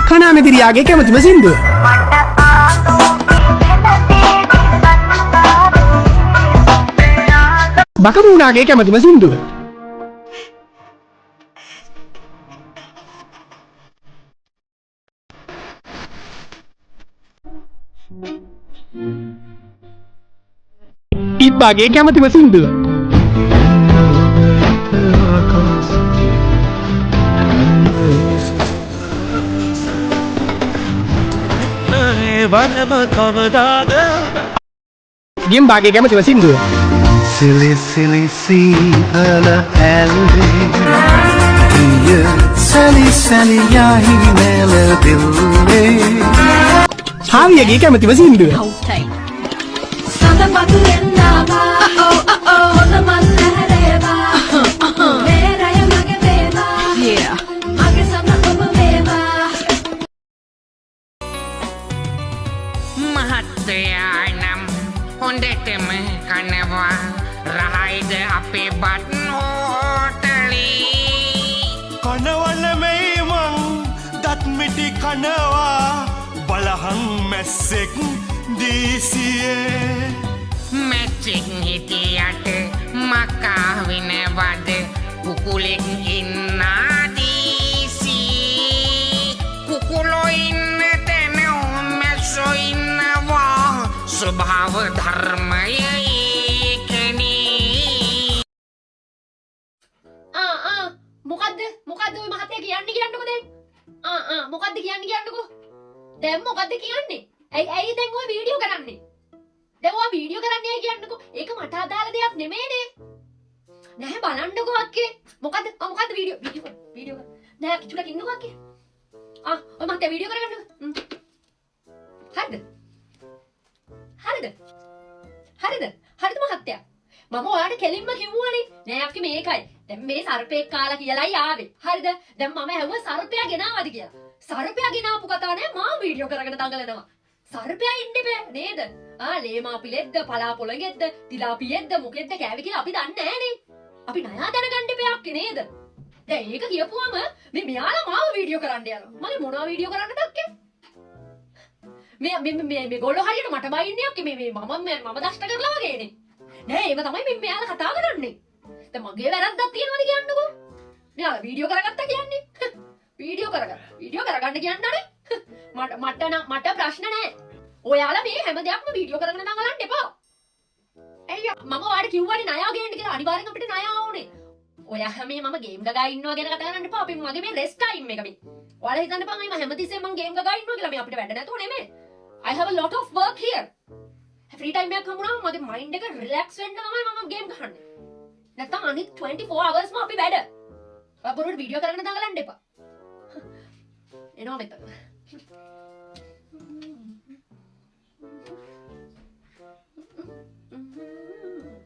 කනාමෙදිරියාගේ කැමතිම සින්දුව. බකමූනාගේ කැමතිම සින්දුව. ඉබ්බාගේ කැමතිම සින්දුව. වනම කවදාද ගෙම්බාගේ කැමතිම සින්දුව. සිලි සිලි සීතල ඇල්ලේ පිය සැලි සැලි යහි නෙල දිල්ලේ හාවියගේ කැමතිම සින්දුව. මහත්තයානම් හොඳටම කනවා රහයිද අපේ බත් හෝටලේ කනවන මෙයි මං දත්මිටි කනවා බලහන් මැස්සෙක් දීසියේ මැච්චෙක් හිටියට මකා වෙනවද කුකුලෙක් ඉන්නාදීසී කුකුලෝ ඉන්න තැන මැස්සෝ ඉන්නවා ස්වභාව ධර්මය ඒකනේ. මොකද්ද ඔය මහත්තයා කියන්නේ කියන්නකෝ දැන්. මොකද්ද කියන්නකෝ. දැන් මොකද්ද කියන්නේ? ඇයි දැන් ඔය වීඩියෝ කරන්නේ? දැන් ඔය වීඩියෝ කරන්නේ කියන්නකෝ. ඒක මට අදාළ දෙයක් නෙමෙයිනේ. නැහැ බලන්නකෝ අක්කේ. මොකද්ද වීඩියෝ නෑ කිචුලක් ඉන්නකෝ අක්කේ. ඔය මහත්තයා වීඩියෝ කරගන්නකෝ. හරිද මහත්තයා. මම ඔයාලට කෙලින්ම කිව්වනේ. නෑ අක්කේ මේකයි. දැන් මේ සර්පෙක් කාලා කියලායි ආවේ. හරිද? දැන් මම ඇහුවා සර්පයා ගෙනාවද කියලා. සර්පයා ගෙනාපු කතාව නෑ මම වීඩියෝ කරගෙන දඟලනවා. සර්පයා ඉන්න බෑ නේද? ලේමා පිලෙද්ද පලාපොළගෙද්ද තිලාපියෙද්ද මොකෙද්ද කෑවේ කියලා අපි දන්නේ නෑනේ. අපි නයා දැනගන්න එපා නේද? දැන් ඒක කියපුවම මෙයාලා මාව වීඩියෝ කරන්න යනවා. මගේ මොනවා වීඩියෝ කරන්නද අක්කේ? මේ ගොල්ලෝ හරියට මට බයින්නේ අක්කේ මේ මම දෂ්ට කරලා වගේනේ. නෑ ඒව තමයි මෙයාලා කතා කරන්නේ. දැන් මගේ වැරද්දක් තියෙනවද කියන්නකෝ. මෙයාලා වීඩියෝ කරගත්තා කියන්නේ. වීඩියෝ කරගන්න කියන්නනේ. මට ප්‍රශ්න නෑ. ඔයාලා මේ හැම දෙයක්ම වීඩියෝ කරගෙන දඟලන්න එපා. ඇයි මම ඔයාලට කිව්වනේ ණයා ගේන්න කියලා අනිවාර්යෙන් අපිට ණයා ඕනේ. ඔයා මේ මම ගේම් ගගා ඉන්නවා ගැන කතා කරන්න එපා. අපි මගේ මේ රෙස්ට් ටයිම් එක මේ. ඔයාලා හිතන්න එපා මම හැමතිස්සෙම මම ගේම් ගගා ඉන්නවා කියලා මේ අපිට වැඩ නැතුව නෙමෙයි. I have a lot of work here. Free time එකක් හම්බුනම මගේ මයින්ඩ් එක රිලැක්ස් වෙන්න තමයි මම ගේම් ගහන්නේ. නැත්තම් අනිත් 24 hours ම අපි වැඩ. ඔයා බොරුවට වීඩියෝ කරගෙන දඟලන්න එපා. එනවා මෙතන.